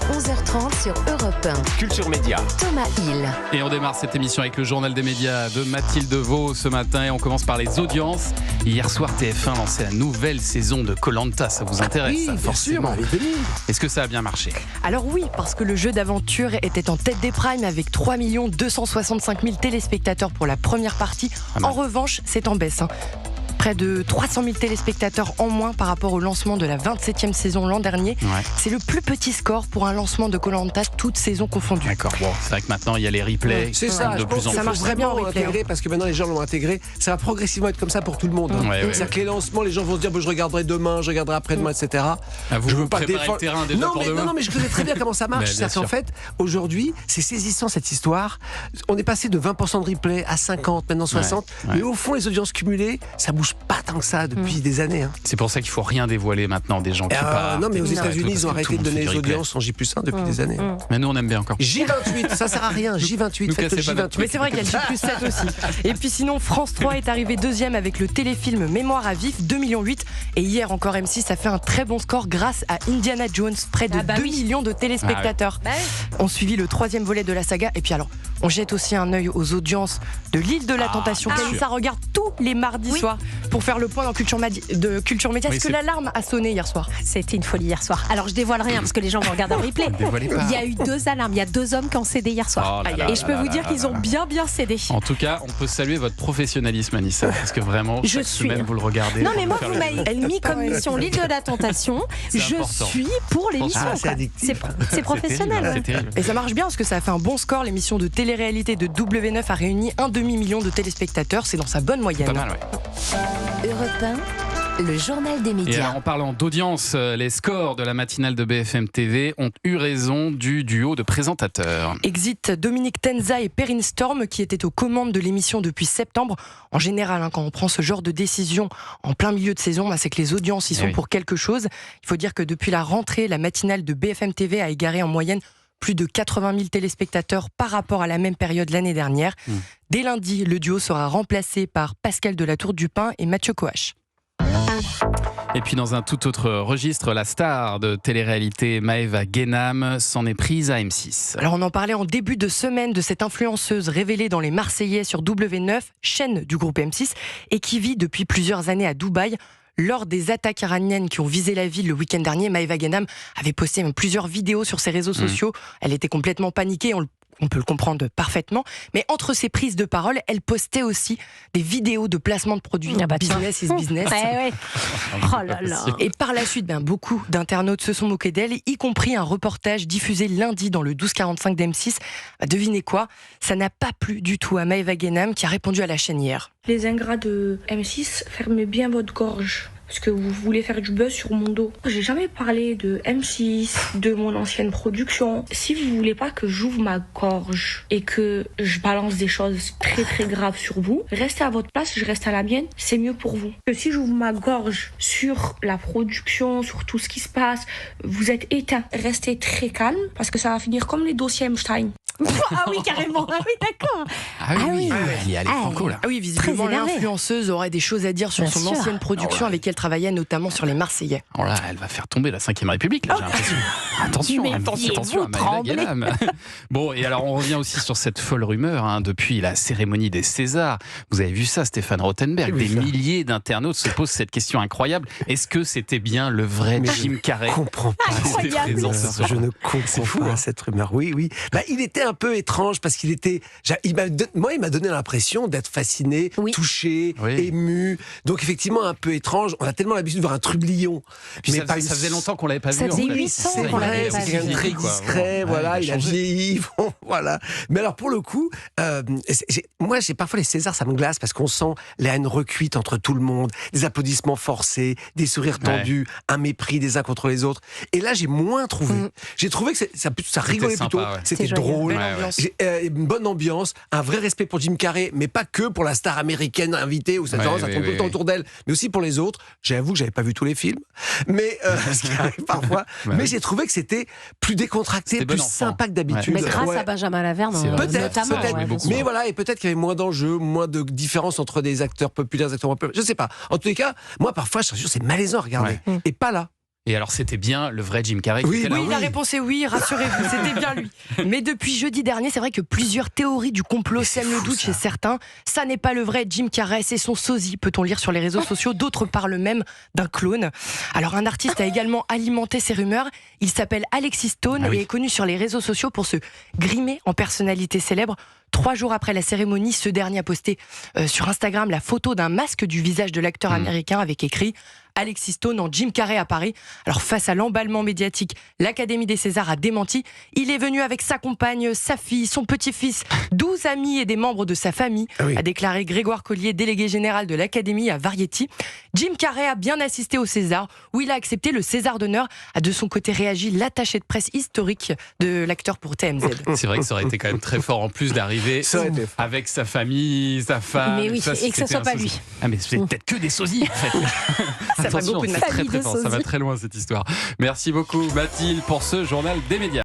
11h30 sur Europe 1. Culture Média. Thomas Hill. Et on démarre cette émission avec le journal des médias de Mathilde Vaux ce matin. Et on commence par les audiences. Hier soir, TF1 lançait la nouvelle saison de Koh-Lanta. Ça vous intéresse? Oui, ça, forcément. Est-ce que ça a bien marché? Alors oui, parce que le jeu d'aventure était en tête des primes avec 3 265 000 téléspectateurs pour la première partie. En revanche, c'est en baisse. Près de 300 000 téléspectateurs en moins par rapport au lancement de la 27e saison l'an dernier. Ouais. C'est le plus petit score pour un lancement de Koh-Lanta, toutes saisons confondues. D'accord, bon, c'est vrai que maintenant il y a les replays. C'est ça, de je plus pense en qu'il ça plus. marche faut très bien en vraiment replay, intégrer parce que maintenant les gens l'ont intégré. Ça va progressivement être comme ça pour tout le monde. Ouais, C'est-à-dire que les lancements, les gens vont se dire je regarderai demain, je regarderai après-demain, etc. Ah, vous je veux pas préparez défendre. le terrain déjà pour demain. Non, mais je connais très bien comment ça marche. Mais bien C'est-à-dire qu'en fait, aujourd'hui, c'est saisissant cette histoire. On est passé de 20% de replay à 50, maintenant 60. Ouais. Mais au fond, les audiences cumulées, ça bouge pas tant que ça depuis des années. C'est pour ça qu'il faut rien dévoiler maintenant des gens qui partent. Non, mais aux tout ça, États-Unis, parce ils ont que arrêté tout de le monde donner fait les du replay. audiences en J+1 depuis des années. Mais nous on aime bien encore. J28, ça sert à rien. J28, Nous faites le cassez pas notre J28. Mais c'est vrai qu'il y a le J+7 aussi. Et puis sinon, France 3 est arrivé deuxième avec le téléfilm Mémoire à vif, 2,8 millions. Et hier encore, M6 a fait un très bon score grâce à Indiana Jones, près de 2 millions de téléspectateurs. On suivi le troisième volet de la saga. Et puis alors, on jette aussi un œil aux audiences de l'île de la Tentation. bien sûr. Ça regarde tous les mardis soirs pour faire le point dans Culture Média. Oui, Est-ce que l'alarme a sonné hier soir? C'était une folie hier soir. Alors je dévoile rien parce que les gens vont regarder en replay. Dévoilez pas. Il y a eu 2 alarmes, il y a 2 hommes qui ont cédé hier soir. Oh là là Et je peux là vous là dire là qu'ils là ont là. bien cédé. En tout cas, on peut saluer votre professionnalisme, Anissa, parce que vraiment, Je chaque suis- semaine, vous le regardez. Non mais moi Faire vous le m'avez débrief. mis comme mission l'île de la tentation. C'est Je important. suis pour l'émission. Ah, c'est quoi. addictif. C'est professionnel. C'est terrible. Et ça marche bien parce que ça a fait un bon score. L'émission de télé-réalité de W9 a réuni 1,5 million de téléspectateurs. C'est dans sa bonne moyenne. Pas mal, ouais. Europe 1, le journal des Et médias. alors, en parlant d'audience, les scores de la matinale de BFM TV ont eu raison du duo de présentateurs. Exit Dominique Tenza et Perrine Storm qui étaient aux commandes de l'émission depuis septembre. En général, quand on prend ce genre de décision en plein milieu de saison, c'est que les audiences y sont oui. pour quelque chose. Il faut dire que depuis la rentrée, la matinale de BFM TV a égaré en moyenne plus de 80 000 téléspectateurs par rapport à la même période l'année dernière. Dès lundi, le duo sera remplacé par Pascal Delatour-Dupin et Mathieu Coache. Et puis dans un tout autre registre, la star de télé-réalité Maëva Guénam s'en est prise à M6. Alors on en parlait en début de semaine de cette influenceuse révélée dans Les Marseillais sur W9, chaîne du groupe M6, et qui vit depuis plusieurs années à Dubaï. Lors des attaques iraniennes qui ont visé la ville le week-end dernier, Maëva Guénam avait posté plusieurs vidéos sur ses réseaux sociaux. Elle était complètement paniquée, on peut le comprendre parfaitement. Mais entre ses prises de parole, elle postait aussi des vidéos de placement de produits. Ah bah tiens. Business is business. Ouais. Oh là là. Et par la suite, beaucoup d'internautes se sont moqués d'elle, y compris un reportage diffusé lundi dans le 12:45 d'M6. Devinez quoi? Ça n'a pas plu du tout à Maëva Guénam qui a répondu à la chaîne hier. Les ingrats de M6, fermez bien votre gorge. Parce que vous voulez faire du buzz sur mon dos. J'ai jamais parlé de M6, de mon ancienne production. Si vous voulez pas que j'ouvre ma gorge et que je balance des choses très très graves sur vous, restez à votre place, je reste à la mienne, c'est mieux pour vous. Que si j'ouvre ma gorge sur la production, sur tout ce qui se passe, vous êtes éteint. Restez très calme parce que ça va finir comme les dossiers Epstein. Ah oui, carrément. Ah oui, d'accord. Ah oui, elle est franco là. Ah oui, visiblement, Très énervée. l'influenceuse aurait des choses à dire sur Bien son sûr. ancienne production avec qui elle travaillait notamment sur Les Marseillais. Oh là, elle va faire tomber la 5e République, là, j'ai l'impression. Attention, Mais attention à Maëva tremblez. Guénam. Bon, et alors on revient aussi sur cette folle rumeur, depuis la cérémonie des Césars. Vous avez vu ça, Stéphane Rothenberg? Des milliers d'internautes se posent cette question incroyable. Est-ce que c'était bien le vrai Jim Carrey? Je comprends pas. qui était présent ce soir? Je ne comprends pas cette rumeur. Oui. Il était un peu étrange parce qu'il était. Il m'a donné l'impression d'être fasciné, Oui. touché, Oui. ému. Donc effectivement un peu étrange. On a tellement l'habitude de voir un trublion, Puis mais ça, pas une. ça faisait longtemps qu'on l'avait pas Ça vu. faisait en fait. 8 ans C'est qu'on l'avait vrai, pas c'est vu. quelqu'un de très quoi. discret, Ouais, voilà, il a changé. vieilli, bon, voilà. Mais alors pour le coup, moi j'ai parfois les Césars, ça me glace parce qu'on sent la haine recuite entre tout le monde, des applaudissements forcés, des sourires tendus, un mépris des uns contre les autres. Et là j'ai moins trouvé. J'ai trouvé que ça rigolait sympa, plutôt, ouais. c'était C'était joyeux. drôle, Ouais, ouais. Une bonne ambiance, un vrai respect pour Jim Carrey, mais pas que pour la star américaine invitée où ça Ouais, tourne oui, tout le temps oui. autour d'elle, mais aussi pour les autres. J'avoue que j'avais pas vu tous les films, mais ce qui arrive parfois. Bah mais oui. j'ai trouvé que c'était plus décontracté, C'était plus bon enfant. sympa que d'habitude. Mais grâce Ouais. à Benjamin Laverne, C'est vrai. Peut-être, notamment. peut-être. Ouais, bien sûr. Mais voilà, et peut-être qu'il y avait moins d'enjeux, moins de différence entre des acteurs populaires et des acteurs moins populaires. Je sais pas. En tous les cas, moi, parfois, je suis sûr, c'est malaisant à regarder. Et pas là. Et alors, c'était bien le vrai Jim Carrey qui Oui, était là. Oui, la réponse est oui, rassurez-vous, c'était bien lui. Mais depuis jeudi dernier, c'est vrai que plusieurs théories du complot sèment le doute chez certains. Ça n'est pas le vrai Jim Carrey, c'est son sosie, peut-on lire sur les réseaux sociaux. D'autres parlent même d'un clone. Alors un artiste a également alimenté ces rumeurs. Il s'appelle Alexis Stone et est connu sur les réseaux sociaux pour se grimer en personnalité célèbre. 3 jours après la cérémonie, ce dernier a posté sur Instagram la photo d'un masque du visage de l'acteur américain avec écrit Alexis Stone en Jim Carrey à Paris. Alors face à l'emballement médiatique, l'Académie des Césars a démenti. Il est venu avec sa compagne, sa fille, son petit-fils, 12 amis et des membres de sa famille, a déclaré Grégoire Collier, délégué général de l'Académie à Variety. Jim Carrey a bien assisté au César, où il a accepté le César d'honneur. A de son côté réagi l'attaché de presse historique de l'acteur pour TMZ. C'est vrai que ça aurait été quand même très fort en plus d'arriver avec sa famille, sa femme. Mais oui, et que ça soit pas lui. Ah mais c'est peut-être que des sosies en fait. Ça ferait beaucoup de c'est famille très de fort, ça va sosies. très loin cette histoire. Merci beaucoup Mathilde pour ce journal des médias.